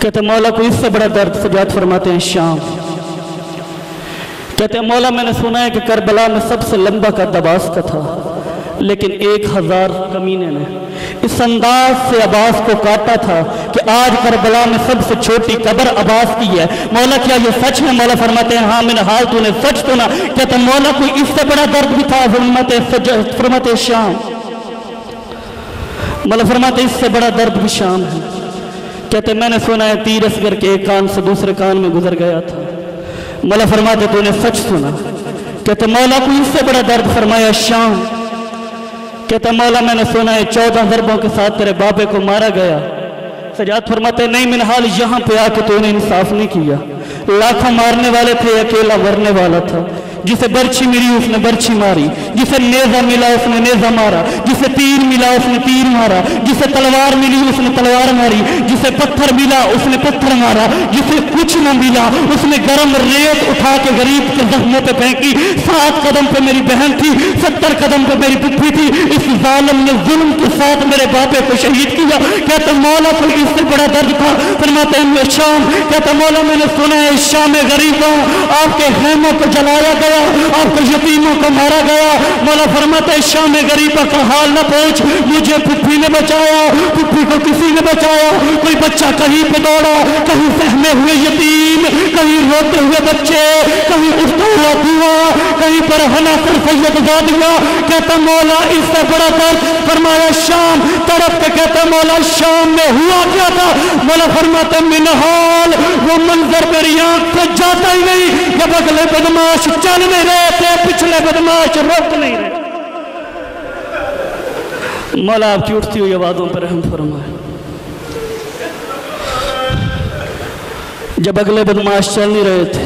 کہتے ہیں مولا کوئی اس سے بڑا درد؟ سجاد فرماتے ہیں شام۔ کہتے ہیں مولا میں نے سنا ہے کہ کربلا میں سب سے لمبا قد عباس کا تھا، لیکن 1000 کمینے نے اس انداز سے عباس کو کاٹا تھا کہ آج کربلا میں سب سے چھوٹی قبر عباس کی ہے۔ مولا کیا یہ سچ ہے؟ مولا فرماتے ہیں ہاں منحال تو نے سچ سنا۔ کہتے ہیں مولا کوئی اس سے بڑا درد بھی تھا؟ فرماتے شام۔ مولا فرماتے اس سے بڑا درد بھی شام ہے۔ کہتے میں نے سنا ہے تیر اصغر کے ایک کان سے دوسرے کان میں گزر گیا تھا۔ مولا فرماتے تو نے سچ سنا۔ کہتے مولا کوئی اس سے بڑا درد؟ فرمایا شام۔ کہتا مولا میں نے سنا ہے 14 ضربوں کے ساتھ تیرے بابے کو مارا گیا۔ سجاد فرماتے نہیں منحال یہاں پہ آ کے تو نے انصاف نہیں کیا، لاکھوں مارنے والے تھے اکیلا ورنے والا تھا۔ جسے برچھی ملی اس نے برچھی ماری، جسے نیزہ ملا اس نے نیزہ مارا، جسے تیر ملا اس نے تیر مارا، جسے تلوار ملی اس نے تلوار ماری، جسے پتھر ملا اس نے پتھر مارا، جسے کچھ نہ ملا اس نے گرم ریت اٹھا کے غریب کے زخموں پہ پھینکی۔ 7 قدم پہ میری بہن تھی، 70 قدم پہ میری پھپھی تھی، اس ظالم نے ظلم کے ساتھ میرے باپے کو شہید کیا۔ کہتا مولا کوئی اس سے بڑا درد تھا؟ فرماتے ہیں شام، کہتا مولا میں نے سنا ہے شام غریبوں آپ کے خیموں کو جلایا گیا، آپ کے یتیموں کو مارا گیا۔ مولا فرماتے ہیں شام غریبہ کا حال نہ پوچھ، مجھے پھپھی نے بچایا، پھپھی کو کسی نے بچایا۔ کوئی بچہ کہیں پہ دوڑا، کہیں سہمے ہوئے یتیم، کہیں روتے ہوئے بچے، کہیں اٹھتا ہوا دھواں، کہیں پر ہنا کر سید زادیہ۔ کہتا مولا اس سے بڑا درد؟ فرمایا شام، تڑپ کے کہتا مولا شام میں ہوا کیا تھا؟ مولا فرماتے منحال، وہ منظر میری آنکھ سے جاتا ہی نہیں جب اگلے بدماش چل نہیں رہے تھے، پچھلے بدماش روک نہیں رہے۔ مولا آپ کی اٹھتی ہوئی آوازوں پر رحم فرمائے۔ جب اگلے بدماش چل نہیں رہے تھے،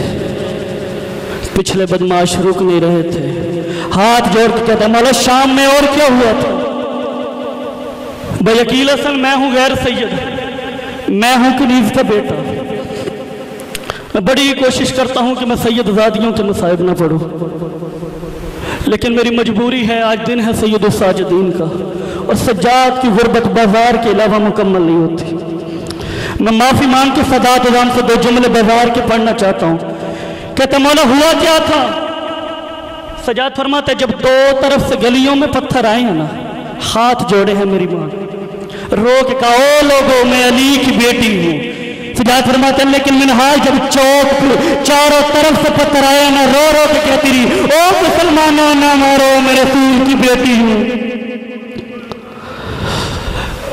پچھلے بدماش رک نہیں رہے تھے، ہاتھ جوڑ کے کہتا مولا شام میں اور کیا ہوا تھا؟ بھائی عقیل حسن میں ہوں غیر سید، میں ہوں کنیز کا بیٹا، میں بڑی کوشش کرتا ہوں کہ میں سید زادیوں کے مصائب نہ پڑھوں، لیکن میری مجبوری ہے۔ آج دن ہے سید الساجدین کا، اور سجاد کی غربت بازار کے علاوہ مکمل نہیں ہوتی۔ میں معافی مانگ کے سادات اذان سے 2 جملے بازار کے پڑھنا چاہتا ہوں۔ کہتا مولا ہوا کیا تھا؟ سجاد فرماتے جب 2 طرف سے گلیوں میں پتھر آئے ہیں نا، ہاتھ جوڑے ہیں میری ماں، رو کے کہا او لوگو میں علی کی بیٹی ہوں۔ سجاد فرماتے ہیں لیکن منہاج جب چوک پہ چاروں طرف سے پتھر آیا نا، رو رو کے کہتی رہی او مسلمانوں نہ مارو میں رسول کی بیٹی ہوں۔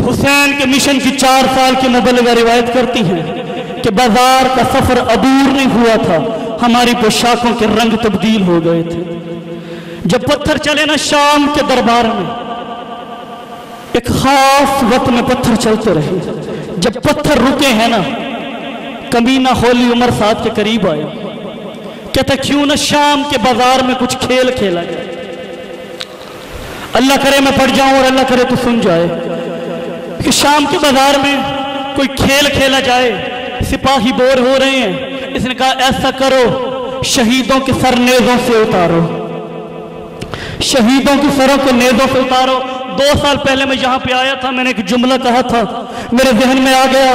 حسین کے مشن کی 4 سال کی مبلغہ روایت کرتی ہیں کہ بازار کا سفر عبور نہیں ہوا تھا، ہماری پوشاکوں کے رنگ تبدیل ہو گئے تھے۔ جب پتھر چلے نا شام کے دربار میں، ایک خاص وقت میں پتھر چلتے رہے۔ جب پتھر رکے ہیں نا، کمینہ ہولی عمر سعد کے قریب آیا، کہتا کیوں نہ شام کے بازار میں کچھ کھیل کھیلا جائے؟ اللہ کرے میں پڑھ جاؤں اور اللہ کرے تو سن جائے کہ شام کے بازار میں کوئی کھیل کھیلا جائے۔ سپاہی بور ہو رہے ہیں، اس نے کہا ایسا کرو شہیدوں کے سر نیزوں سے اتارو، شہیدوں کی سروں کو نیزوں سے اتارو۔ 2 سال پہلے میں یہاں پہ آیا تھا، میں نے ایک جملہ کہا تھا، میرے ذہن میں آ گیا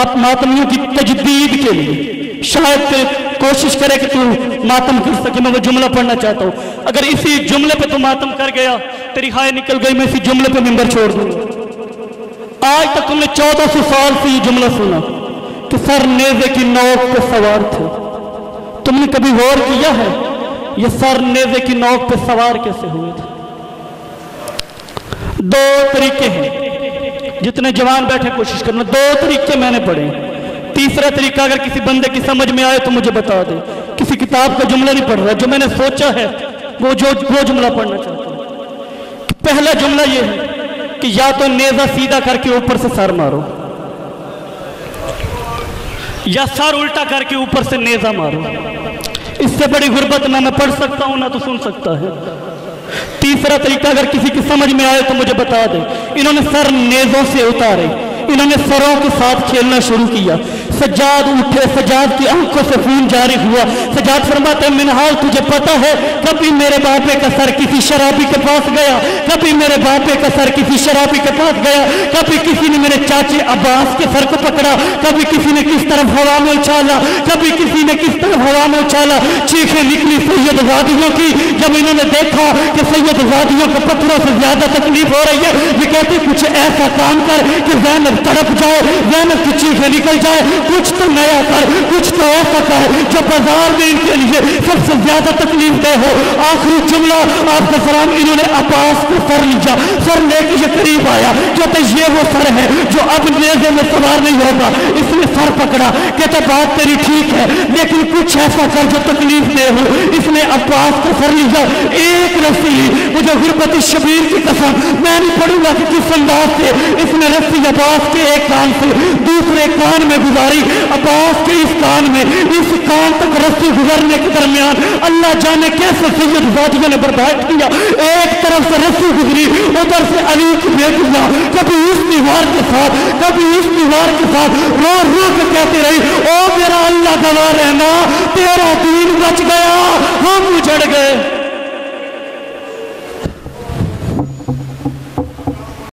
آپ ماتمیوں کی تجدید کے لیے شاید کوشش کرے کہ تو ماتم کر سکے، میں وہ جملہ پڑھنا چاہتا ہوں۔ اگر اسی جملے پہ تو ماتم کر گیا، تیری ہائے نکل گئی، میں اسی جملے پہ منبر چھوڑ دوں۔ آج تک تم نے 1400 سال سے یہ جملہ سنا کہ سر نیزے کی نوک پہ سوار تھے۔ تم نے کبھی غور کیا ہے یہ سر نیزے کی نوک پہ سوار کیسے ہوئے تھے؟ 2 طریقے ہیں، جتنے جوان بیٹھے کوشش کرنا، 2 طریقے میں نے پڑھے۔ تیسرا طریقہ اگر کسی بندے کی سمجھ میں آئے تو مجھے بتا دے، کسی کتاب کا جملہ نہیں پڑھ رہا، جو میں نے سوچا ہے وہ جملہ پڑھنا چاہتا ہوں۔ پہلا جملہ یہ ہے کہ یا تو نیزہ سیدھا کر کے اوپر سے سر مارو، یا سر الٹا کر کے اوپر سے نیزہ مارو۔ اس سے بڑی غربت نہ میں پڑھ سکتا ہوں نہ تو سن سکتا ہے۔ تیسرا طریقہ اگر کسی کی سمجھ میں آئے تو مجھے بتا دے۔ انہوں نے سر نیزوں سے اتارے، انہوں نے سروں کے ساتھ کھیلنا شروع کیا۔ سجاد اٹھے، سجاد کی آنکھوں سے خون جاری ہوا۔ سجاد فرماتے ہیں منحال تجھے پتا ہے کبھی میرے باپے کا سر کسی شرابی کے پاس گیا، کبھی میرے باپے کا سر کسی شرابی کے پاس گیا، کبھی کسی نے میرے چاچے عباس کے سر کو پکڑا، کبھی کسی نے کس طرف ہوا میں اچھالا، کبھی کسی نے کس طرف ہوا میں اچھالا۔ چیخیں نکلی سید زادیوں کی جب انہوں نے دیکھا کہ سید زادیوں کو پتھروں سے زیادہ تکلیف ہو رہی ہے۔ یہ کہتے کچھ ایسا کام کر کہ زینب تڑپ جائے، زینب کی چیخیں نکل جائے، کچھ تو نیا کر، کچھ تو ایسا کر جو بازار میں ان کے لیے سب سے زیادہ تکلیف دہ ہو۔ آخری جملہ آپ کا سلام، انہوں نے عباس کو سر لیا، سر لے کے یہ قریب آیا، کہتے یہ وہ سر ہے جو اب نیزے میں سوار نہیں ہوگا۔ اس نے سر پکڑا، کہتے بات تیری ٹھیک ہے لیکن کچھ ایسا کر جو تکلیف دہ ہو۔ اس نے عباس کو سر لیا، ایک رسی لی، مجھے غربت شبیر کی قسم میں نہیں پڑھوں گا کہ کس انداز سے اس نے رسی عباس کے ایک کان سے دوسرے کان میں گزاری۔ عباس کے اس کان میں، اس کان تک رسی گزرنے کے درمیان اللہ جانے کیسے سید ذاتیہ نے برداشت کیا. ایک طرف سے رسی گزری, ادھر سے علی کی بیٹیاں کبھی اس دیوار کے ساتھ کبھی اس دیوار کے ساتھ رو رو کے کہتی رہی, او میرا اللہ گواہ رہنا, تیرا دین بچ گیا, ہم اجڑ گئے.